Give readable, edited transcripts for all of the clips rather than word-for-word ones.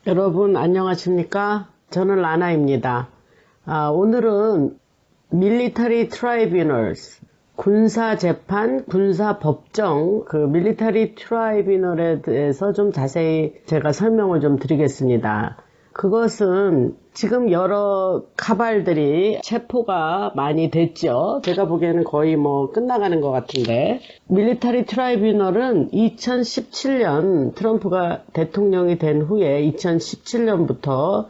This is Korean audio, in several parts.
여러분 안녕하십니까? 저는 라나입니다. 오늘은 Military Tribunals, 군사재판, 군사법정, Military Tribunal에 대해서 좀 자세히 제가 설명을 좀 드리겠습니다. 그것은 지금 여러 카발들이 체포가 많이 됐죠. 제가 보기에는 거의 끝나가는 것 같은데, 밀리터리 트라이뷰널은 2017년 트럼프가 대통령이 된 후에 2017년부터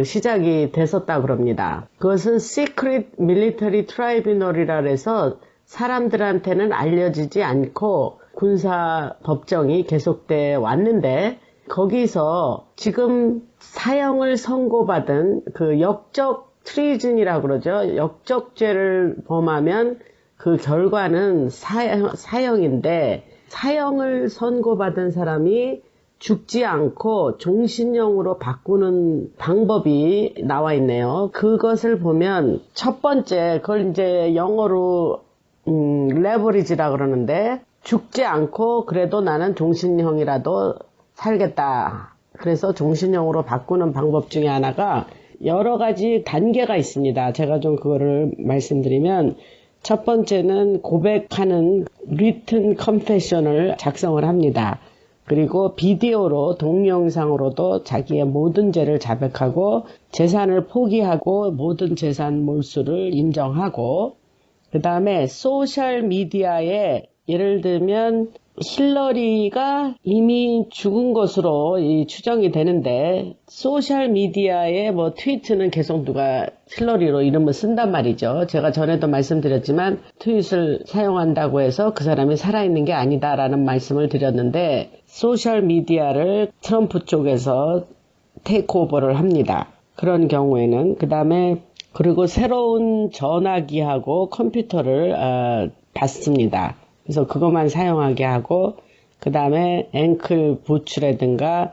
시작이 됐었다 그럽니다. 그것은 Secret Military Tribunal이라 해서 사람들한테는 알려지지 않고 군사 법정이 계속돼 왔는데, 거기서 지금 사형을 선고받은 역적 트리즌이라고 그러죠. 역적죄를 범하면 그 결과는 사형인데, 사형을 선고받은 사람이 죽지 않고 종신형으로 바꾸는 방법이 나와 있네요. 그것을 보면 첫 번째, 그걸 이제 영어로 레버리지라 그러는데, 죽지 않고 그래도 나는 종신형이라도 살겠다. 그래서 종신형으로 바꾸는 방법 중에 하나가 여러 가지 단계가 있습니다. 제가 좀 그거를 말씀드리면, 첫 번째는 고백하는 written confession을 작성을 합니다. 그리고 비디오로 동영상으로도 자기의 모든 죄를 자백하고 재산을 포기하고 모든 재산 몰수를 인정하고, 그 다음에 소셜 미디어에 예를 들면 힐러리가 이미 죽은 것으로 추정이 되는데, 소셜 미디어에 트위트는 계속 누가 힐러리로 이름을 쓴단 말이죠. 제가 전에도 말씀드렸지만 트윗을 사용한다고 해서 그 사람이 살아있는 게 아니다라는 말씀을 드렸는데, 소셜 미디어를 트럼프 쪽에서 테이크오버를 합니다. 그런 경우에는. 그 다음에 그리고 새로운 전화기하고 컴퓨터를 받습니다. 그래서 그것만 사용하게 하고, 그 다음에 앵클 부츠라든가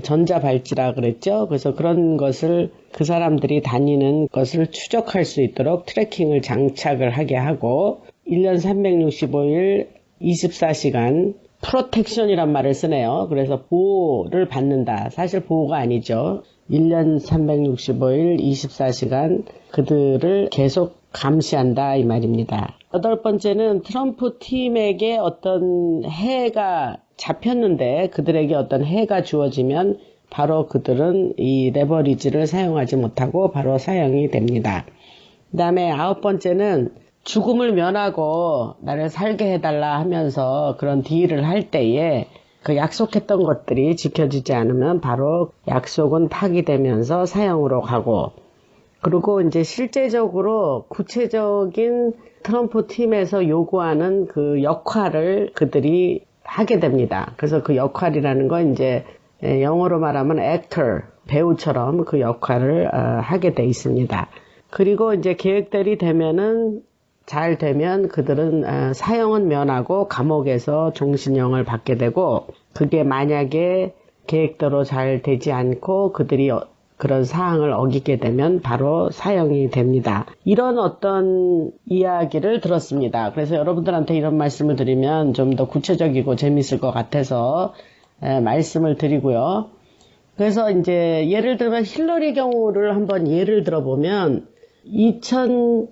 전자발찌라 그랬죠. 그래서 그런 것을 그 사람들이 다니는 것을 추적할 수 있도록 트래킹을 장착을 하게 하고, 1년 365일 24시간 프로텍션이란 말을 쓰네요. 그래서 보호를 받는다. 사실 보호가 아니죠. 1년 365일 24시간 그들을 계속 감시한다 이 말입니다. 여덟 번째는 트럼프 팀에게 어떤 해가 잡혔는데 그들에게 어떤 해가 주어지면 바로 그들은 이 레버리지를 사용하지 못하고 바로 사형이 됩니다. 그 다음에 아홉 번째는 죽음을 면하고 나를 살게 해달라 하면서 그런 딜을 할 때에 그 약속했던 것들이 지켜지지 않으면 바로 약속은 파기되면서 사형으로 가고, 그리고 이제 실제적으로 구체적인 트럼프 팀에서 요구하는 그 역할을 그들이 하게 됩니다. 그래서 그 역할이라는 건 이제 영어로 말하면 actor, 배우처럼 그 역할을 하게 돼 있습니다. 그리고 이제 계획대로 되면은 잘 되면 그들은 사형은 면하고 감옥에서 종신형을 받게 되고, 그게 만약에 계획대로 잘 되지 않고 그들이 그런 사항을 어기게 되면 바로 사형이 됩니다. 이런 어떤 이야기를 들었습니다. 그래서 여러분들한테 이런 말씀을 드리면 좀 더 구체적이고 재밌을 것 같아서 말씀을 드리고요. 그래서 이제 예를 들면 힐러리 경우를 한번 예를 들어보면 2017년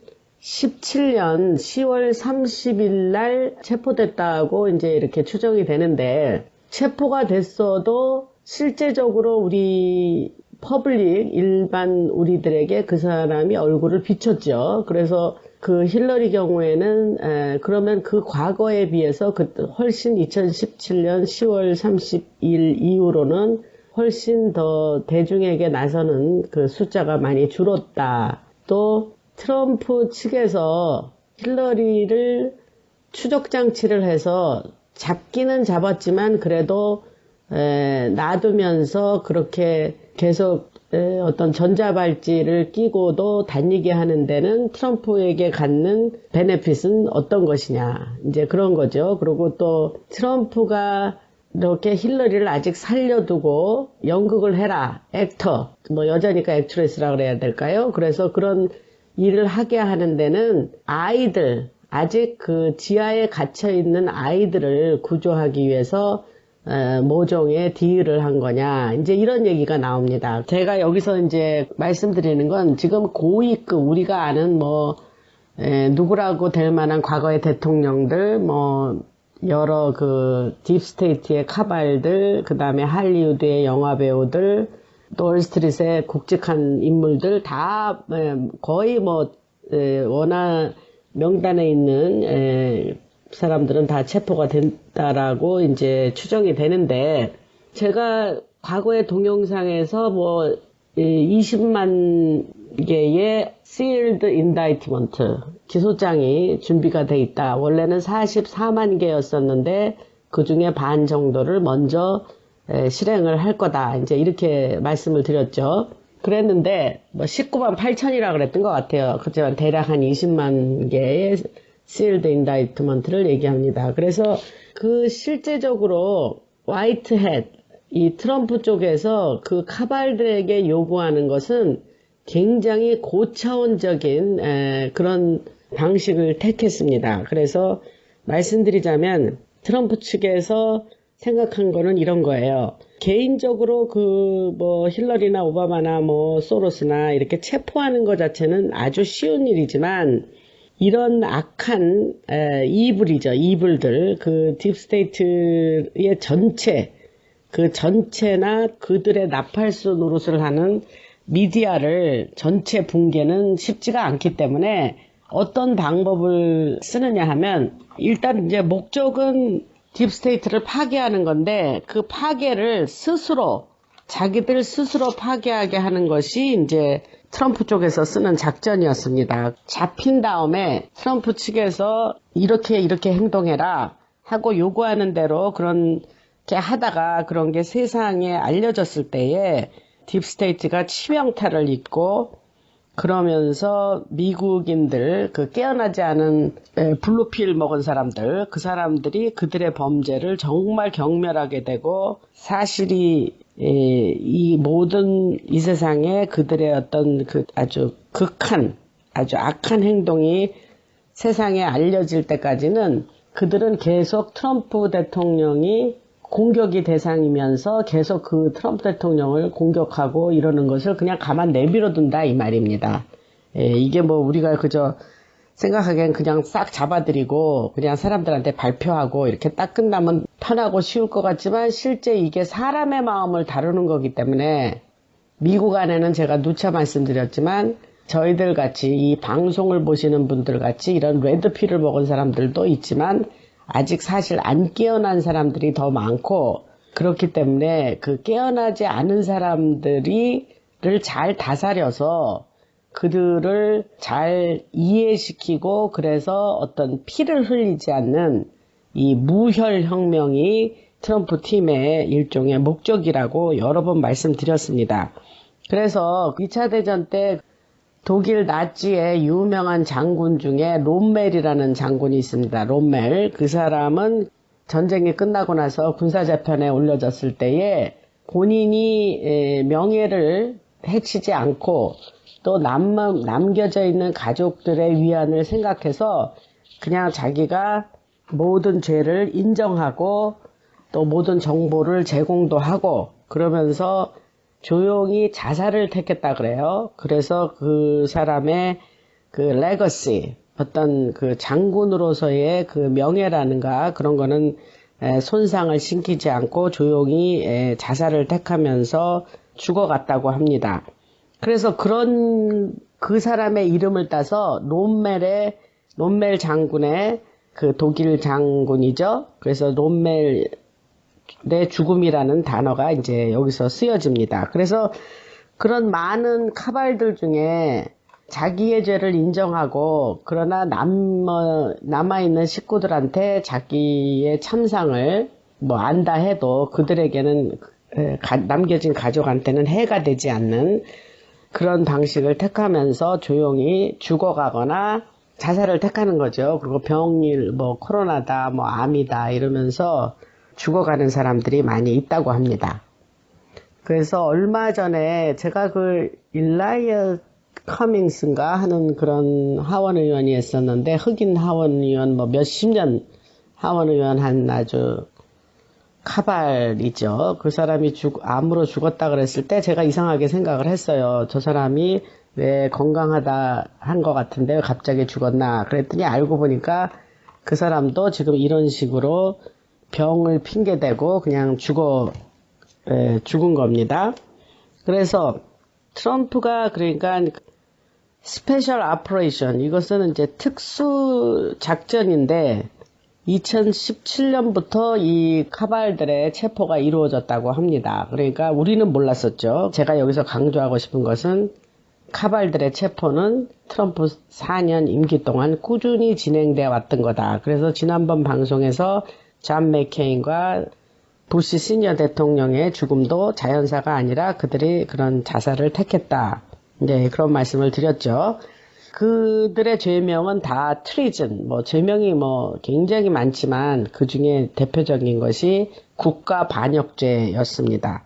10월 30일 날 체포됐다고 이제 이렇게 추정이 되는데, 체포가 됐어도 실제적으로 우리 퍼블릭, 일반 우리들에게 그 사람이 얼굴을 비췄죠. 그래서 그 힐러리 경우에는 그러면 그 과거에 비해서 훨씬 2017년 10월 30일 이후로는 훨씬 더 대중에게 나서는 그 숫자가 많이 줄었다. 또 트럼프 측에서 힐러리를 추적장치를 해서 잡기는 잡았지만 그래도 놔두면서 그렇게 계속 어떤 전자발찌를 끼고도 다니게 하는 데는 트럼프에게 갖는 베네핏은 어떤 것이냐, 이제 그런 거죠. 그리고 또 트럼프가 이렇게 힐러리를 아직 살려두고 연극을 해라, 액터, 여자니까 액트레스라 그래야 될까요? 그래서 그런 일을 하게 하는 데는 아이들, 아직 그 지하에 갇혀있는 아이들을 구조하기 위해서 모종의 딜을 한 거냐, 이제 이런 얘기가 나옵니다. 제가 여기서 이제 말씀드리는 건 지금 고위급, 우리가 아는 누구라고 될 만한 과거의 대통령들, 여러 딥스테이트의 카발들, 그 다음에 할리우드의 영화배우들, 또 월스트리트의 굵직한 인물들 다 거의 워낙 명단에 있는 사람들은 다 체포가 된다라고 이제 추정이 되는데, 제가 과거의 동영상에서 20만 개의 sealed indictment, 기소장이 준비가 돼 있다. 원래는 44만 개였었는데 그 중에 반 정도를 먼저 실행을 할 거다. 이제 이렇게 말씀을 드렸죠. 그랬는데 19만 8천이라 그랬던 것 같아요. 그렇지만 대략 한 20만 개의 sealed indictment를 얘기합니다. 그래서 실제적으로 화이트햇, 이 트럼프 쪽에서 그 카발들에게 요구하는 것은 굉장히 고차원적인 그런 방식을 택했습니다. 그래서 말씀드리자면 트럼프 측에서 생각한 거는 이런 거예요. 개인적으로 힐러리나 오바마나 소로스나 이렇게 체포하는 것 자체는 아주 쉬운 일이지만, 이런 악한 이불이죠. 이불들, 딥스테이트의 전체나 그들의 나팔수 노릇을 하는 미디어를 전체 붕괴는 쉽지가 않기 때문에 어떤 방법을 쓰느냐 하면, 일단 이제 목적은 딥스테이트를 파괴하는 건데, 그 파괴를 자기들 스스로 파괴하게 하는 것이 이제 트럼프 쪽에서 쓰는 작전이었습니다. 잡힌 다음에 트럼프 측에서 이렇게 행동해라 하고 요구하는 대로 그렇게 하다가 그런 게 세상에 알려졌을 때에 딥스테이트가 치명타를 입고, 그러면서 미국인들, 깨어나지 않은 블루필 먹은 사람들, 그 사람들이 그들의 범죄를 정말 경멸하게 되고, 사실이 이 모든 이 세상에 그들의 어떤 아주 아주 악한 행동이 세상에 알려질 때까지는 그들은 계속 트럼프 대통령이 공격이 대상이면서 계속 트럼프 대통령을 공격하고 이러는 것을 그냥 가만 내버려 둔다, 이 말입니다. 이게 우리가 그저 생각하기엔 그냥 싹 잡아들이고 그냥 사람들한테 발표하고 이렇게 딱 끝나면 편하고 쉬울 것 같지만, 실제 이게 사람의 마음을 다루는 거기 때문에, 미국 안에는 제가 누차 말씀드렸지만 저희들 같이 이 방송을 보시는 분들 같이 이런 레드필을 먹은 사람들도 있지만, 아직 사실 안 깨어난 사람들이 더 많고, 그렇기 때문에 깨어나지 않은 사람들을 잘 다스려서 그들을 잘 이해시키고, 그래서 어떤 피를 흘리지 않는 이 무혈혁명이 트럼프 팀의 일종의 목적이라고 여러 번 말씀드렸습니다. 그래서 2차 대전 때 독일 나치의 유명한 장군 중에 롬멜이라는 장군이 있습니다. 롬멜. 그 사람은 전쟁이 끝나고 나서 군사재편에 올려졌을 때에 본인이 명예를 해치지 않고 또 남겨져 있는 가족들의 위안을 생각해서 그냥 자기가 모든 죄를 인정하고 또 모든 정보를 제공도 하고, 그러면서 조용히 자살을 택했다 그래요. 그래서 그 사람의 레거시, 어떤 장군으로서의 명예라는가 그런 거는 손상을 신기지 않고 조용히 자살을 택하면서 죽어갔다고 합니다. 그래서 그 사람의 이름을 따서 롬멜 장군의 독일 장군이죠. 그래서 롬멜 내 죽음이라는 단어가 이제 여기서 쓰여집니다. 그래서 그런 많은 카발들 중에 자기의 죄를 인정하고, 그러나 남아있는 식구들한테 자기의 참상을 안다 해도 그들에게는 남겨진 가족한테는 해가 되지 않는 그런 방식을 택하면서 조용히 죽어가거나 자살을 택하는 거죠. 그리고 병일, 코로나다, 암이다 이러면서 죽어가는 사람들이 많이 있다고 합니다. 그래서 얼마 전에 제가 일라이어 커밍스인가 하는 그런 하원의원이 있었는데, 흑인 하원의원 몇십 년 하원의원 한 아주 카발이죠. 그 사람이 암으로 죽었다 그랬을 때 제가 이상하게 생각을 했어요. 저 사람이 왜 건강하다 한 것 같은데 왜 갑자기 죽었나 그랬더니 알고 보니까 그 사람도 지금 이런 식으로 병을 핑계대고 그냥 죽은 겁니다. 그래서 트럼프가 그러니까 스페셜 오퍼레이션 이것은 이제 특수 작전인데 2017년부터 이 카발들의 체포가 이루어졌다고 합니다. 그러니까 우리는 몰랐었죠. 제가 여기서 강조하고 싶은 것은 카발들의 체포는 트럼프 4년 임기 동안 꾸준히 진행되어 왔던 거다. 그래서 지난번 방송에서 존 맥케인과 부시 시니어 대통령의 죽음도 자연사가 아니라 그들이 그런 자살을 택했다. 네, 그런 말씀을 드렸죠. 그들의 죄명은 다 트리즌, 죄명이 굉장히 많지만 그 중에 대표적인 것이 국가 반역죄였습니다.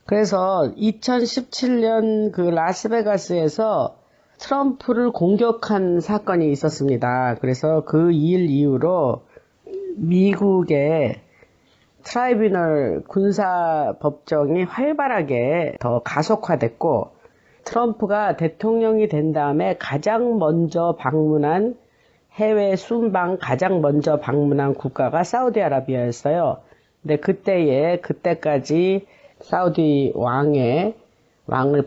그래서 2017년 그 라스베가스에서 트럼프를 공격한 사건이 있었습니다. 그래서 그 일 이후로 미국의 트라이뷰널 군사법정이 활발하게 더 가속화됐고 트럼프가 대통령이 된 다음에 가장 먼저 방문한 해외 순방 가장 먼저 방문한 국가가 사우디아라비아였어요. 근데 그때까지 사우디 왕을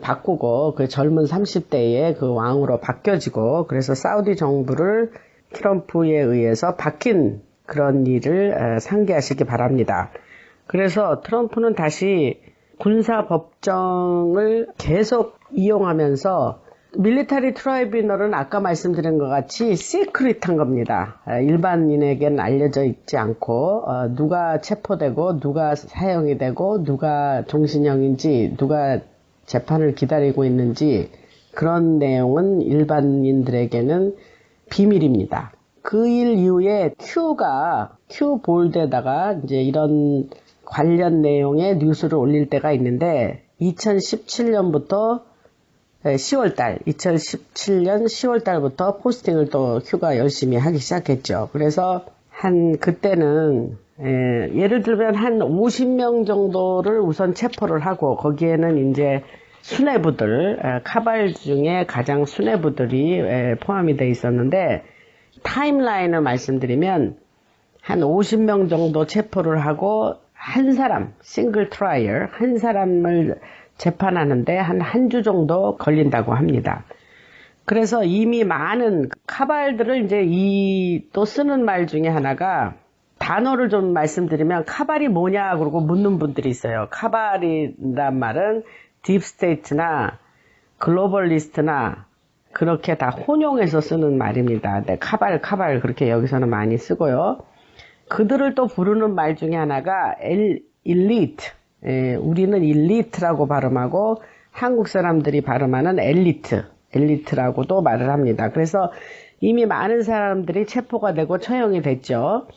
바꾸고 그 젊은 30대의 그 왕으로 바뀌어지고 그래서 사우디 정부를 트럼프에 의해서 바뀐 그런 일을 상기하시기 바랍니다. 그래서 트럼프는 다시 군사법정을 계속 이용하면서 밀리터리 트라이뷰널은 아까 말씀드린 것 같이 시크릿한 겁니다. 일반인에게는 알려져 있지 않고 누가 체포되고 누가 사형이 되고 누가 종신형인지 누가 재판을 기다리고 있는지 그런 내용은 일반인들에게는 비밀입니다. 그 일 이후에 큐 볼드에다가 이제 이런 관련 내용의 뉴스를 올릴 때가 있는데 2017년부터 2017년 10월달부터 포스팅을 또 큐가 열심히 하기 시작했죠. 그래서 그때는 예를 들면 한 50명 정도를 우선 체포를 하고 거기에는 이제 수뇌부들 카발 중에 가장 수뇌부들이 포함이 되어 있었는데 타임라인을 말씀드리면 한 50명 정도 체포를 하고 한 사람 싱글 트라이얼 한 사람을 재판하는데 한 주 정도 걸린다고 합니다. 그래서 이미 많은 카발들을 이제 또 쓰는 말 중에 하나가 단어를 좀 말씀드리면 카발이 뭐냐 그러고 묻는 분들이 있어요. 카발이란 말은 딥스테이트나 글로벌리스트나 그렇게 다 혼용해서 쓰는 말입니다. 네, 카발 그렇게 여기서는 많이 쓰고요. 그들을 또 부르는 말 중에 하나가 엘리트. 우리는 일리트라고 발음하고 한국 사람들이 발음하는 엘리트라고도 말을 합니다. 그래서 이미 많은 사람들이 체포가 되고 처형이 됐죠.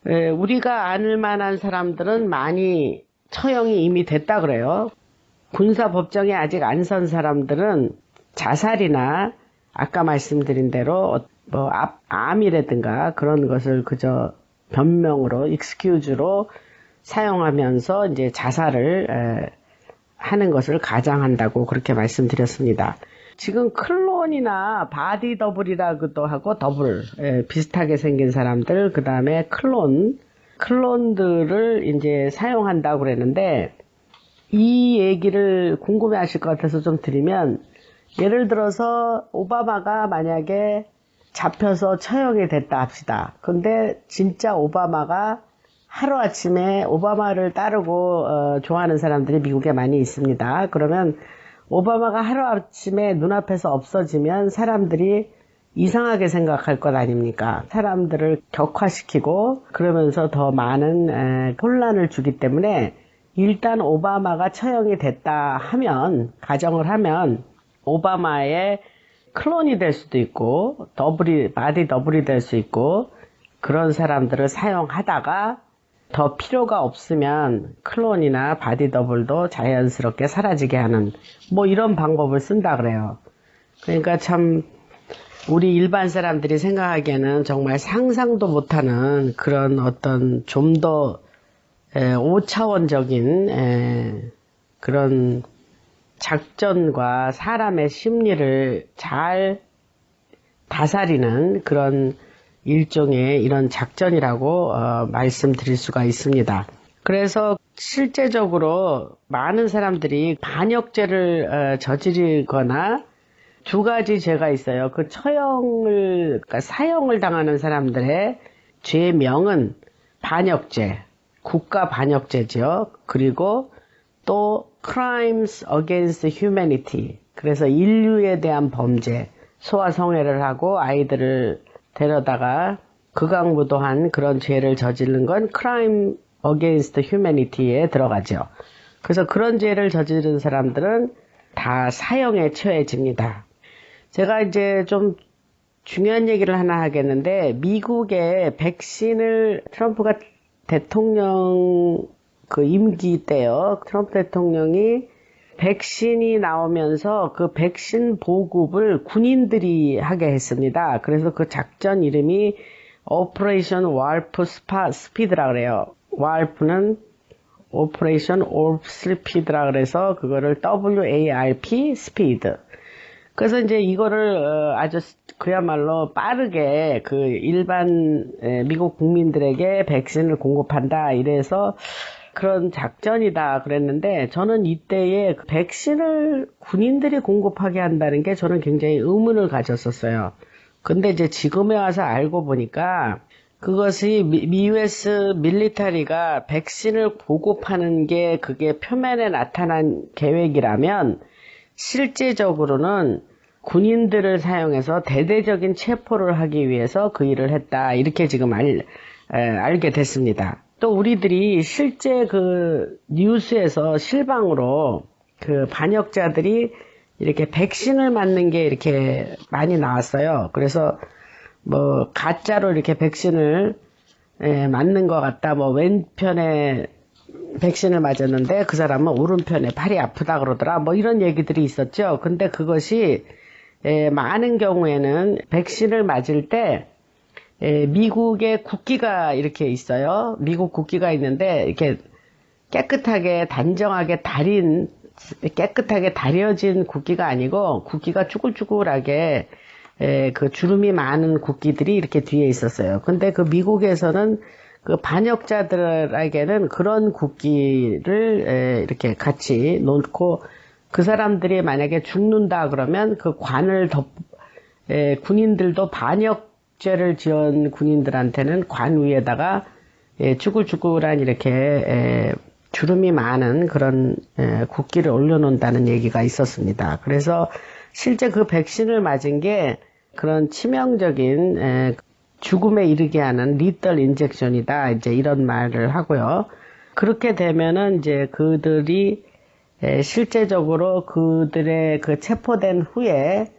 우리가 아는 만한 사람들은 많이 처형이 이미 됐다 그래요. 군사법정에 아직 안 선 사람들은 자살이나 아까 말씀드린 대로 암이라든가 그런 것을 그저 변명으로 익스큐즈로 사용하면서 이제 자살을 하는 것을 가장한다고 그렇게 말씀드렸습니다. 지금 클론이나 바디 더블이라고도 하고 더블 비슷하게 생긴 사람들 그 다음에 클론들을 이제 사용한다고 그랬는데 이 얘기를 궁금해하실 것 같아서 좀 드리면 예를 들어서 오바마가 만약에 잡혀서 처형이 됐다 합시다. 근데 진짜 오바마가 하루아침에 오바마를 따르고 좋아하는 사람들이 미국에 많이 있습니다. 그러면 오바마가 하루아침에 눈앞에서 없어지면 사람들이 이상하게 생각할 것 아닙니까? 사람들을 격화시키고 그러면서 더 많은 혼란을 주기 때문에 일단 오바마가 처형이 됐다 하면 가정을 하면 오바마의 클론이 될 수도 있고 바디 더블이 될 수 있고 그런 사람들을 사용하다가 더 필요가 없으면 클론이나 바디 더블도 자연스럽게 사라지게 하는 이런 방법을 쓴다 그래요. 그러니까 참 우리 일반 사람들이 생각하기에는 정말 상상도 못하는 그런 어떤 좀 더 5차원적인 그런 작전과 사람의 심리를 잘 다스리는 그런 일종의 이런 작전이라고 말씀드릴 수가 있습니다. 그래서 실제적으로 많은 사람들이 반역죄를 저지르거나 두 가지 죄가 있어요. 그 그러니까 사형을 당하는 사람들의 죄명은 반역죄, 국가 반역죄죠. 그리고 또 crimes against humanity, 그래서 인류에 대한 범죄, 소아성애를 하고 아이들을 데려다가 극악무도한 그런 죄를 저지른 건 crime against humanity에 들어가죠. 그래서 그런 죄를 저지른 사람들은 다 사형에 처해집니다. 제가 이제 좀 중요한 얘기를 하나 하겠는데, 미국의 백신을 트럼프가 대통령 그 임기 때요, 트럼프 대통령이 백신이 나오면서 그 백신 보급을 군인들이 하게 했습니다. 그래서 그 작전 이름이 오퍼레이션 warp speed라 그래요. warp는 오퍼레이션 warp speed라 그래서 그거를 WARP speed. 그래서 이제 이거를 아주 그야말로 빠르게 그 일반 미국 국민들에게 백신을 공급한다 이래서 그런 작전이다 그랬는데, 저는 이때에 백신을 군인들이 공급하게 한다는 게 저는 굉장히 의문을 가졌었어요. 근데 이제 지금에 와서 알고 보니까 그것이 US 밀리터리가 백신을 보급하는 게 그게 표면에 나타난 계획이라면 실제적으로는 군인들을 사용해서 대대적인 체포를 하기 위해서 그 일을 했다, 이렇게 지금 알게 됐습니다. 또 우리들이 실제 그 뉴스에서 실방으로 그 반역자들이 이렇게 백신을 맞는 게 이렇게 많이 나왔어요. 그래서 뭐 가짜로 이렇게 백신을 맞는 것 같다, 뭐 왼편에 백신을 맞았는데 그 사람은 오른편에 팔이 아프다 그러더라, 뭐 이런 얘기들이 있었죠. 근데 그것이 많은 경우에는 백신을 맞을 때 미국의 국기가 이렇게 있어요. 미국 국기가 있는데 이렇게 깨끗하게 단정하게 깨끗하게 다려진 국기가 아니고 국기가 쭈글쭈글하게 그 주름이 많은 국기들이 이렇게 뒤에 있었어요. 근데 그 미국에서는 그 반역자들에게는 그런 국기를 이렇게 같이 놓고, 그 사람들이 만약에 죽는다 그러면 그 관을 군인들도 반역죄를 지은 군인들한테는 관 위에다가 쭈글쭈글한 이렇게 주름이 많은 그런 국기를 올려놓는다는 얘기가 있었습니다. 그래서 실제 그 백신을 맞은 게 그런 치명적인 죽음에 이르게 하는 리떨 인젝션이다, 이제 이런 말을 하고요. 그렇게 되면은 이제 그들이 실제적으로 그들의 그 체포된 후에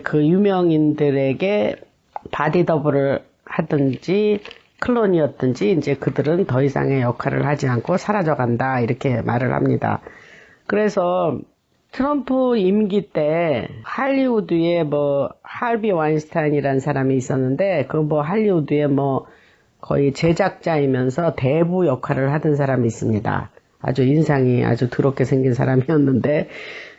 그 유명인들에게 바디 더블을 하든지 클론이었든지 이제 그들은 더 이상의 역할을 하지 않고 사라져간다, 이렇게 말을 합니다. 그래서 트럼프 임기 때 할리우드에 뭐 할비 와인스타인이라는 사람이 있었는데, 그 뭐 할리우드에 뭐 거의 제작자이면서 대부 역할을 하던 사람이 있습니다. 아주 인상이 아주 더럽게 생긴 사람이었는데,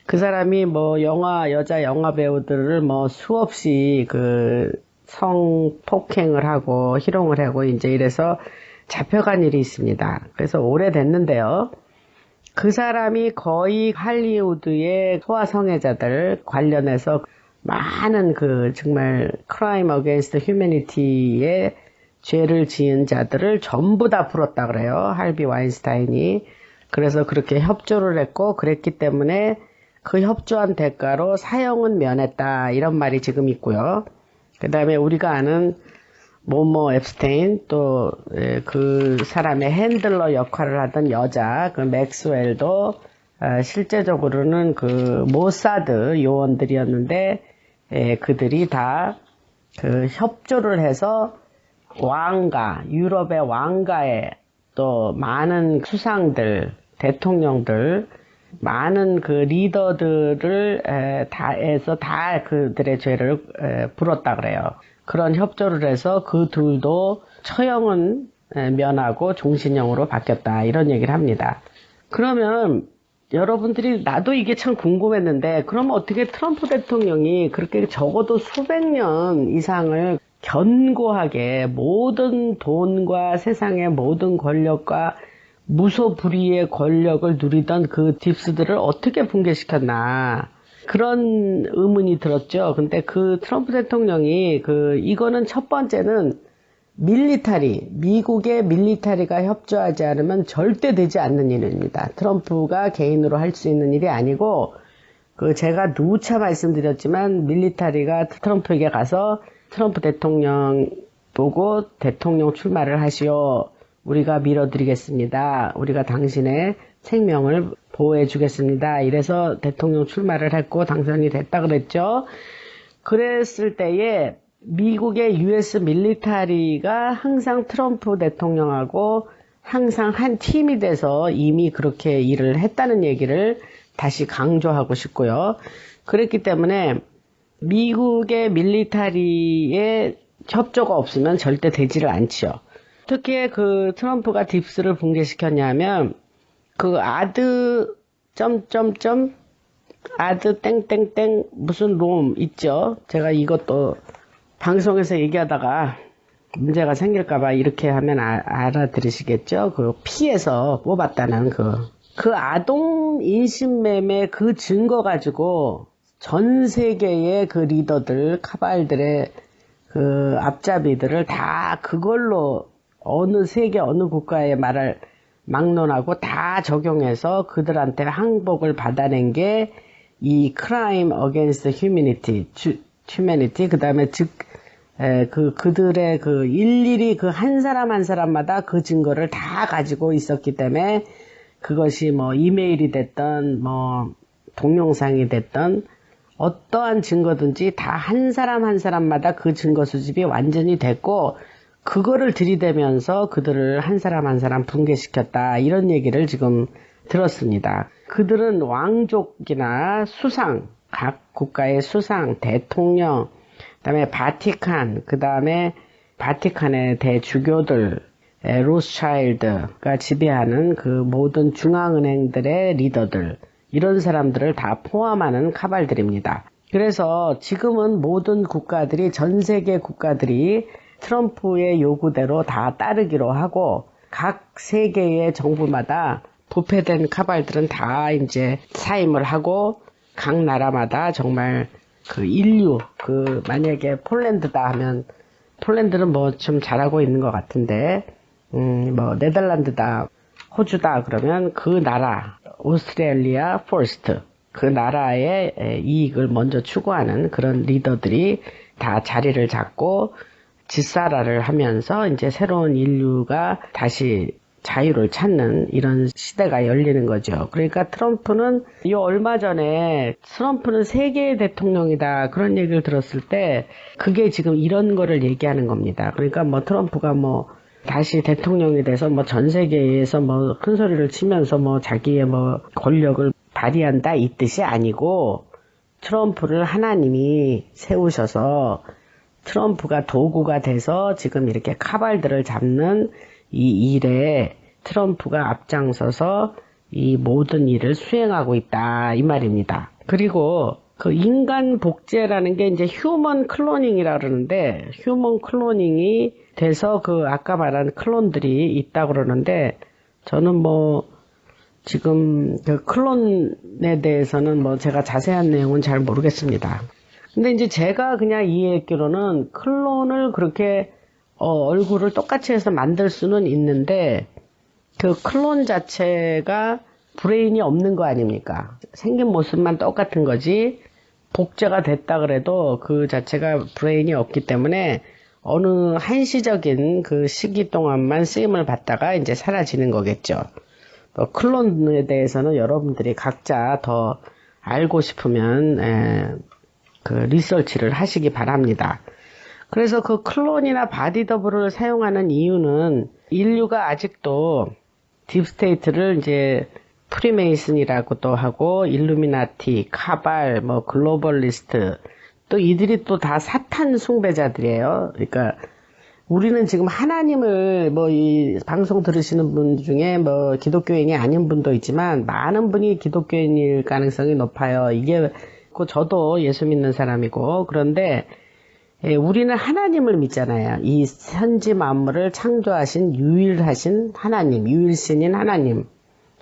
그 사람이 뭐 여자 영화 배우들을 뭐 수없이 그 성폭행을 하고 희롱을 하고 이제 이래서 잡혀간 일이 있습니다. 그래서 오래됐는데요. 그 사람이 거의 할리우드의 소아성애자들 관련해서 많은 그 정말 crime against humanity의 죄를 지은 자들을 전부 다 풀었다 그래요, 할비 와인스타인이. 그래서 그렇게 협조를 했고, 그랬기 때문에 그 협조한 대가로 사형은 면했다, 이런 말이 지금 있고요. 그 다음에 우리가 아는 모모 앱스테인, 또 그 사람의 핸들러 역할을 하던 여자 그 맥스웰도 실제적으로는 그 모사드 요원들이었는데, 그들이 다 그 협조를 해서 유럽의 왕가에 또 많은 수상들, 대통령들, 많은 그 리더들을 해서 다 그들의 죄를 불었다 그래요. 그런 협조를 해서 그 둘도 처형은 면하고 종신형으로 바뀌었다. 이런 얘기를 합니다. 그러면 여러분들이 나도 이게 참 궁금했는데 그러면 어떻게 트럼프 대통령이 그렇게 적어도 수백 년 이상을 견고하게 모든 돈과 세상의 모든 권력과 무소불위의 권력을 누리던 그 딥스들을 어떻게 붕괴시켰나 그런 의문이 들었죠. 근데 그 트럼프 대통령이 이거는 첫 번째는 미국의 밀리터리가 협조하지 않으면 절대 되지 않는 일입니다. 트럼프가 개인으로 할 수 있는 일이 아니고, 제가 누차 말씀드렸지만, 밀리터리가 트럼프에게 가서 트럼프 대통령 보고 대통령 출마를 하시오. 우리가 밀어드리겠습니다. 우리가 당신의 생명을 보호해 주겠습니다. 이래서 대통령 출마를 했고 당선이 됐다 그랬죠. 그랬을 때에 미국의 US 밀리터리가 항상 트럼프 대통령하고 항상 한 팀이 돼서 이미 그렇게 일을 했다는 얘기를 다시 강조하고 싶고요. 그랬기 때문에 미국의 밀리터리의 협조가 없으면 절대 되지를 않지요. 어떻게 트럼프가 딥스를 붕괴시켰냐면 아드 아드 땡땡땡 무슨 롬 있죠. 제가 이것도 방송에서 얘기하다가 문제가 생길까봐 이렇게 하면 알아들으시겠죠? 피에서 뽑았다는 아동 인신매매 증거 가지고 전 세계의 리더들, 카발들의 앞잡이들을 다 그걸로 어느 세계 어느 국가의 말을 막론하고 다 적용해서 그들한테 항복을 받아낸 게 이 crime against humanity, 그 다음에 그들의 일일이 한 사람 한 사람마다 그 증거를 다 가지고 있었기 때문에 그것이 이메일이 됐던 동영상이 됐던 어떠한 증거든지 다 한 사람 한 사람마다 그 증거 수집이 완전히 됐고 그거를 들이대면서 그들을 한 사람 한 사람 붕괴시켰다. 이런 얘기를 지금 들었습니다. 그들은 왕족이나 수상, 각 국가의 수상, 대통령, 그 다음에 바티칸, 그 다음에 바티칸의 대주교들, 로스차일드가 지배하는 모든 중앙은행들의 리더들, 이런 사람들을 다 포함하는 카발들입니다. 그래서 지금은 모든 국가들이, 전 세계 국가들이 트럼프의 요구대로 다 따르기로 하고 각 세계의 정부마다 부패된 카발들은 다 이제 사임을 하고 각 나라마다 정말 인류, 만약에 폴란드다 하면 폴란드는 좀 잘하고 있는 것 같은데 네덜란드다, 호주다 그러면 그 나라, 오스트레일리아 퍼스트, 그 나라의 이익을 먼저 추구하는 그런 리더들이 다 자리를 잡고 짓사라를 하면서 이제 새로운 인류가 다시 자유를 찾는 이런 시대가 열리는 거죠. 그러니까 트럼프는 얼마 전에 트럼프는 세계의 대통령이다 그런 얘기를 들었을 때 그게 지금 이런 거를 얘기하는 겁니다. 그러니까 트럼프가 다시 대통령이 돼서 전 세계에서 큰 소리를 치면서 자기의 권력을 발휘한다 이 뜻이 아니고 트럼프를 하나님이 세우셔서 트럼프가 도구가 돼서 지금 이렇게 카발들을 잡는 이 일에 트럼프가 앞장서서 이 모든 일을 수행하고 있다 이 말입니다. 그리고 인간 복제라는 게 이제 휴먼 클로닝이라 그러는데 휴먼 클로닝이 돼서 아까 말한 클론들이 있다 그러는데 저는 지금 클론에 대해서는 제가 자세한 내용은 잘 모르겠습니다. 근데 이제 제가 그냥 이해했기로는 클론을 그렇게 얼굴을 똑같이 해서 만들 수는 있는데 클론 자체가 브레인이 없는 거 아닙니까? 생긴 모습만 똑같은 거지 복제가 됐다 그래도 그 자체가 브레인이 없기 때문에 어느 한시적인 시기 동안만 쓰임을 받다가 이제 사라지는 거겠죠. 클론에 대해서는 여러분들이 각자 더 알고 싶으면 리서치를 하시기 바랍니다. 그래서 클론이나 바디 더블을 사용하는 이유는 인류가 아직도 딥스테이트를 이제 프리메이슨이라고도 하고 일루미나티, 카발, 글로벌리스트 또 이들이 또 다 사탄 숭배자들이에요. 그러니까 우리는 지금 하나님을 뭐 이 방송 들으시는 분 중에 뭐 기독교인이 아닌 분도 있지만 많은 분이 기독교인일 가능성이 높아요. 이게 저도 예수 믿는 사람이고 그런데 우리는 하나님을 믿잖아요. 이 천지 만물을 창조하신 유일하신 하나님, 유일신인 하나님,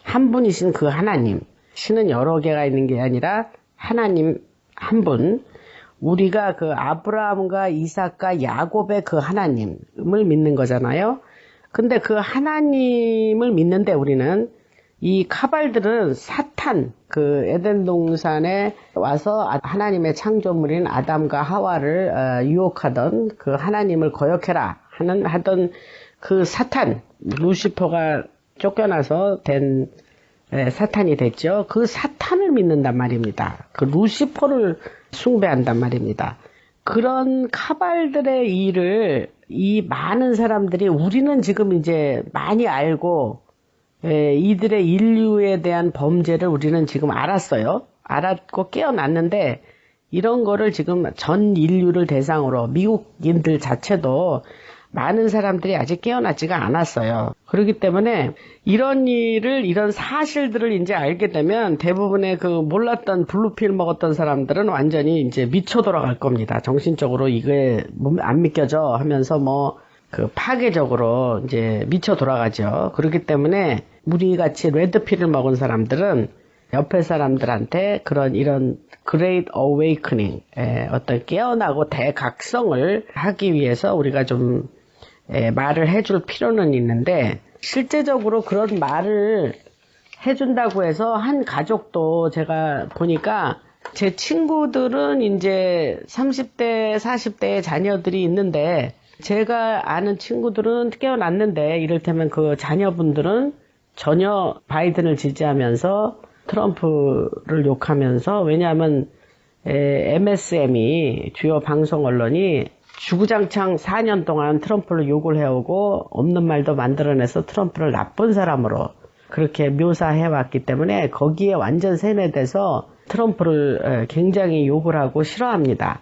한 분이신 그 하나님. 신은 여러 개가 있는 게 아니라 하나님 한 분. 우리가 그 아브라함과 이삭과 야곱의 그 하나님을 믿는 거잖아요. 근데 그 하나님을 믿는데 우리는 이 카발들은 사탄, 그 에덴 동산에 와서 하나님의 창조물인 아담과 하와를 유혹하던 그 하나님을 거역해라 하던 그 사탄, 루시퍼가 쫓겨나서 된 사탄이 됐죠. 그 사탄을 믿는단 말입니다. 그 루시퍼를 숭배한단 말입니다. 그런 카발들의 일을 이 많은 사람들이 우리는 지금 이제 많이 알고 이들의 인류에 대한 범죄를 우리는 지금 알았어요. 알았고 깨어났는데 이런 거를 지금 전 인류를 대상으로 미국인들 자체도 많은 사람들이 아직 깨어나지가 않았어요. 그렇기 때문에 이런 사실들을 이제 알게 되면 대부분의 그 몰랐던 블루필 먹었던 사람들은 완전히 이제 미쳐 돌아갈 겁니다. 정신적으로 이게 안 믿겨져 하면서 뭐 그 파괴적으로 이제 미쳐 돌아가죠. 그렇기 때문에 우리 같이 레드필을 먹은 사람들은 옆에 사람들한테 이런 Great Awakening, 어떤 깨어나고 대각성을 하기 위해서 우리가 좀 말을 해줄 필요는 있는데 실제적으로 그런 말을 해준다고 해서 한 가족도 제가 보니까 제 친구들은 이제 30대, 40대의 자녀들이 있는데 제가 아는 친구들은 깨어났는데 이를테면 그 자녀분들은 전혀 바이든을 지지하면서 트럼프를 욕하면서 왜냐하면 MSM이 주요 방송 언론이 주구장창 4년 동안 트럼프를 욕을 해오고 없는 말도 만들어내서 트럼프를 나쁜 사람으로 그렇게 묘사해왔기 때문에 거기에 완전 세뇌돼서 트럼프를 굉장히 욕을 하고 싫어합니다.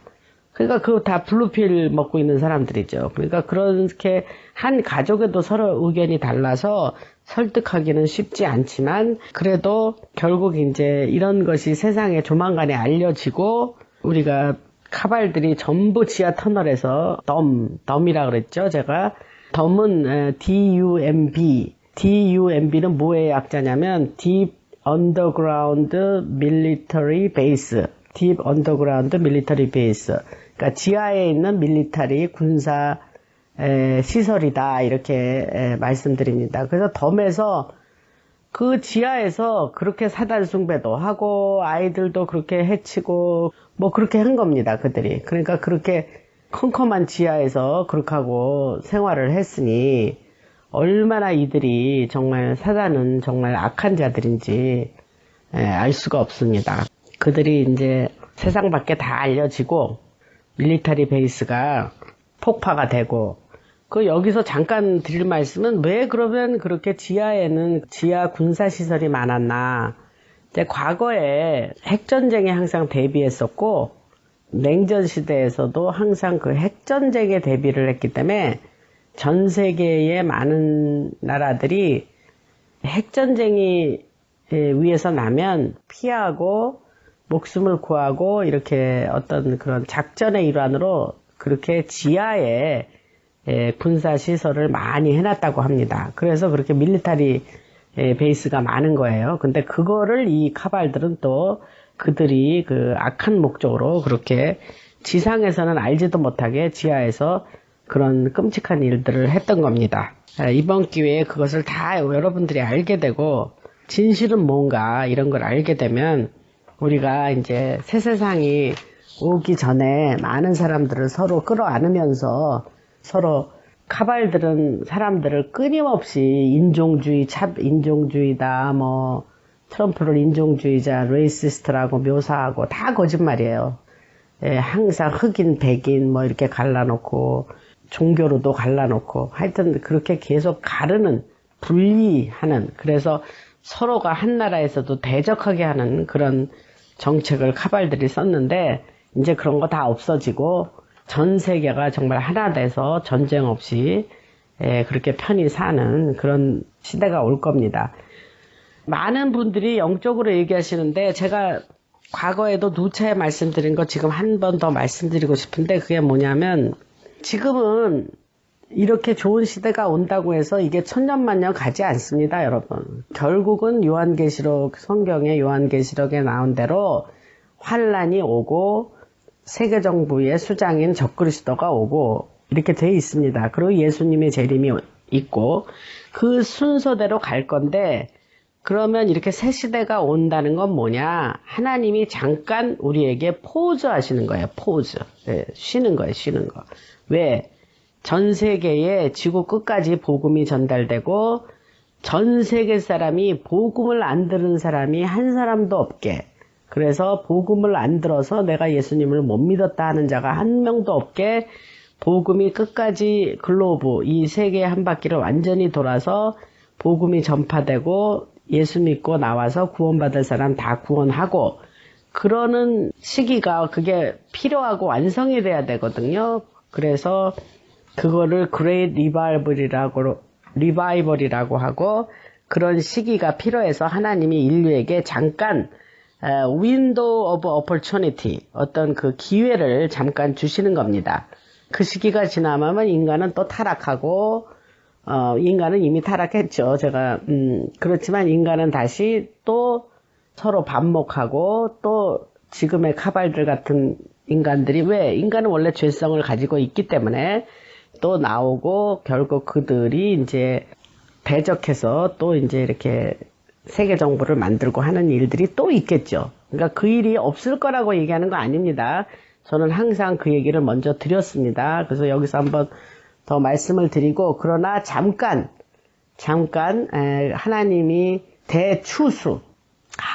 그러니까 그거 다 블루필 먹고 있는 사람들이죠. 그러니까 그렇게 한 가족에도 서로 의견이 달라서 설득하기는 쉽지 않지만 그래도 결국 이제 이런 것이 세상에 조만간에 알려지고 우리가 카발들이 전부 지하 터널에서 덤이라 그랬죠. 제가 덤은 DUMB는 뭐의 약자냐면 Deep Underground Military Base. Deep Underground Military Base. 그러니까 지하에 있는 밀리터리 군사 시설이다 이렇게 말씀드립니다. 그래서 덤에서 그 지하에서 그렇게 사단 숭배도 하고 아이들도 그렇게 해치고 뭐 그렇게 한 겁니다. 그들이. 그러니까 그렇게 컴컴한 지하에서 그렇게 하고 생활을 했으니 얼마나 이들이 정말 사단은 정말 악한 자들인지 알 수가 없습니다. 그들이 이제 세상 밖에 다 알려지고 밀리터리 베이스가 폭파가 되고 여기서 잠깐 드릴 말씀은 왜 그러면 그렇게 지하에는 지하 군사시설이 많았나. 과거에 핵전쟁에 항상 대비했었고 냉전 시대에서도 항상 그 핵전쟁에 대비를 했기 때문에 전 세계의 많은 나라들이 핵전쟁이 위에서 나면 피하고 목숨을 구하고 이렇게 어떤 그런 작전의 일환으로 그렇게 지하에 군사시설을 많이 해놨다고 합니다. 그래서 그렇게 밀리터리 베이스가 많은 거예요. 근데 그거를 이 카발들은 또 그들이 그 악한 목적으로 그렇게 지상에서는 알지도 못하게 지하에서 그런 끔찍한 일들을 했던 겁니다. 이번 기회에 그것을 다 여러분들이 알게 되고 진실은 뭔가 이런 걸 알게 되면 우리가 이제 새 세상이 오기 전에 많은 사람들을 서로 끌어안으면서 서로 카발들은 사람들을 끊임없이 인종주의다, 뭐, 트럼프를 인종주의자, 레이시스트라고 묘사하고 다 거짓말이에요. 항상 흑인, 백인 뭐 이렇게 갈라놓고, 종교로도 갈라놓고, 하여튼 그렇게 계속 가르는, 분리하는, 그래서 서로가 한 나라에서도 대적하게 하는 그런 정책을 카발들이 썼는데, 이제 그런 거 다 없어지고, 전 세계가 정말 하나 돼서 전쟁 없이 그렇게 편히 사는 그런 시대가 올 겁니다. 많은 분들이 영적으로 얘기하시는데 제가 과거에도 누차에 말씀드린 거 지금 한 번 더 말씀드리고 싶은데 그게 뭐냐면 지금은 이렇게 좋은 시대가 온다고 해서 이게 천년만년 가지 않습니다, 여러분. 결국은 요한계시록, 성경의 요한계시록에 나온 대로 환란이 오고 세계정부의 수장인 적그리스도가 오고 이렇게 돼 있습니다. 그리고 예수님의 재림이 있고 그 순서대로 갈 건데 그러면 이렇게 새 시대가 온다는 건 뭐냐? 하나님이 잠깐 우리에게 포즈 하시는 거예요. 포즈. 쉬는 거예요. 쉬는 거. 왜? 전 세계에 지구 끝까지 복음이 전달되고 전 세계 사람이 복음을 안 들은 사람이 한 사람도 없게, 그래서 복음을 안 들어서 내가 예수님을 못 믿었다 하는 자가 한 명도 없게 복음이 끝까지 글로브, 이 세계 한 바퀴를 완전히 돌아서 복음이 전파되고 예수 믿고 나와서 구원받을 사람 다 구원하고 그러는 시기가 그게 필요하고 완성이 돼야 되거든요. 그래서 그거를 그레이트 리바이벌이라고 하고 그런 시기가 필요해서 하나님이 인류에게 잠깐 윈도우 오브 오퍼추니티, 어떤 그 기회를 잠깐 주시는 겁니다. 그 시기가 지나면 인간은 또 타락하고 인간은 이미 타락했죠. 그렇지만 인간은 다시 또 서로 반목하고 또 지금의 카발들 같은 인간들이, 왜? 인간은 원래 죄성을 가지고 있기 때문에 또 나오고 결국 그들이 이제 대적해서 또 이제 이렇게 세계 정부를 만들고 하는 일들이 또 있겠죠. 그러니까 그 일이 없을 거라고 얘기하는 거 아닙니다. 저는 항상 그 얘기를 먼저 드렸습니다. 그래서 여기서 한번 더 말씀을 드리고, 그러나 잠깐 하나님이 대추수,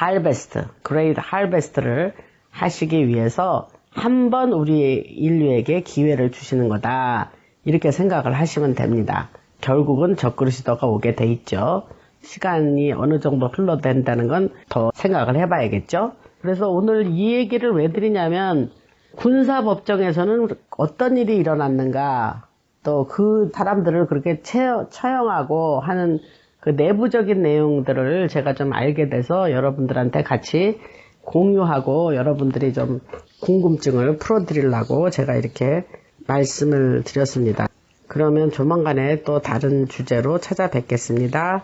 harvest, great harvest를 하시기 위해서 한번 우리 인류에게 기회를 주시는 거다. 이렇게 생각을 하시면 됩니다. 결국은 적그리스도가 오게 돼 있죠. 시간이 어느 정도 흘러된다는 건 더 생각을 해봐야겠죠. 그래서 오늘 이 얘기를 왜 드리냐면 군사법정에서는 어떤 일이 일어났는가, 또 그 사람들을 그렇게 처형하고 하는 그 내부적인 내용들을 제가 좀 알게 돼서 여러분들한테 같이 공유하고 여러분들이 좀 궁금증을 풀어드리려고 제가 이렇게 말씀을 드렸습니다. 그러면 조만간에 또 다른 주제로 찾아뵙겠습니다.